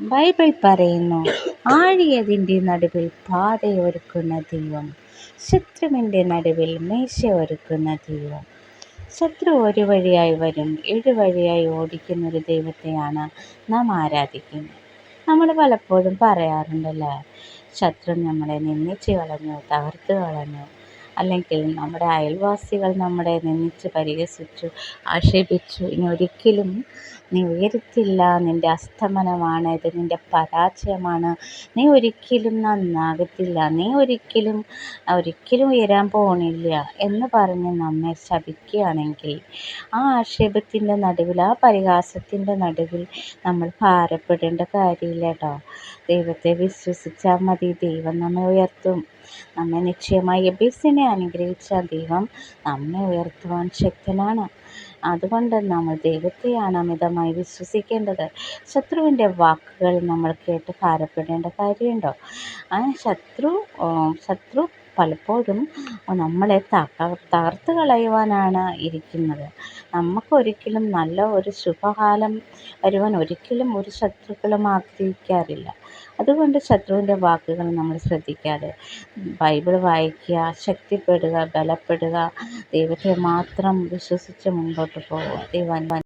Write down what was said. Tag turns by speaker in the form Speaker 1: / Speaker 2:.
Speaker 1: Bible പറയുന്നു, ആഴിയതിൻ്റെ നടുവിൽ പാതയൊരുക്കുന്ന ദൈവം, ശത്രുവിൻ്റെ നടുവിൽ മേശ ഒരുക്കുന്ന ദൈവം. ശത്രു ഒരു വഴിയായി വരും, 7 വഴിയായി ഓടിക്കുന്നൊരു ദൈവത്തെയാണ് നാം ആരാധിക്കുന്നത്. നമ്മൾ പലപ്പോഴും പറയാറുണ്ടല്ലേ, ശത്രു നമ്മളെ നിന്ദിച്ച് കളഞ്ഞു, തകർത്ത് കളഞ്ഞു, അല്ലെങ്കിൽ നമ്മുടെ അയൽവാസികൾ നമ്മളെ നിന്ദിച്ച് പരിഹസിച്ചു, ആക്ഷേപിച്ചു, ഇനി ഒരിക്കലും നീ ഉയരത്തില്ല, നിൻ്റെ അസ്തമനമാണ് ഇത്, നിൻ്റെ പരാജയമാണ്, നീ ഒരിക്കലും നന്നാകത്തില്ല, നീ ഒരിക്കലും ഉയരാൻ പോണില്ല എന്ന് പറഞ്ഞ് നമ്മെ ശപിക്കുകയാണെങ്കിൽ, ആ ആക്ഷേപത്തിൻ്റെ നടുവിൽ, ആ പരിഹാസത്തിൻ്റെ നടുവിൽ നമ്മൾ ഭാരപ്പെടേണ്ട കാര്യമില്ല കേട്ടോ. ദൈവത്തെ വിശ്വസിച്ചാൽ മതി, ദൈവം നമ്മെ ഉയർത്തും. നമ്മെ നിശ്ചയമായി എബേസിനെ അനുഗ്രഹിച്ച ദൈവം നമ്മെ ഉയർത്തുവാൻ ശക്തനാണ്. അതുകൊണ്ട് നമ്മൾ ദൈവത്തെയാണ് അമിതമായി വിശ്വസിക്കേണ്ടത്. ശത്രുവിൻ്റെ വാക്കുകൾ നമ്മൾ കേട്ട് ഭാരപ്പെടേണ്ട കാര്യമുണ്ടോ? ആ ശത്രു പലപ്പോഴും നമ്മളെ തകർത്ത് കളയുവാനാണ് ഇരിക്കുന്നത്. നമുക്കൊരിക്കലും നല്ല ഒരു ശുഭകാലം വരുവാൻ ഒരിക്കലും ഒരു ശത്രുക്കളും ആഗ്രഹിക്കാറില്ല. അതുകൊണ്ട് ശത്രുവിൻ്റെ വാക്കുകൾ നമ്മൾ ശ്രദ്ധിക്കാതെ ബൈബിൾ വായിക്കുക, ശക്തിപ്പെടുക, ബലപ്പെടുക, ദൈവത്തെ മാത്രം വിശ്വസിച്ച് മുൻപോട്ട് പോവുക. ദൈവം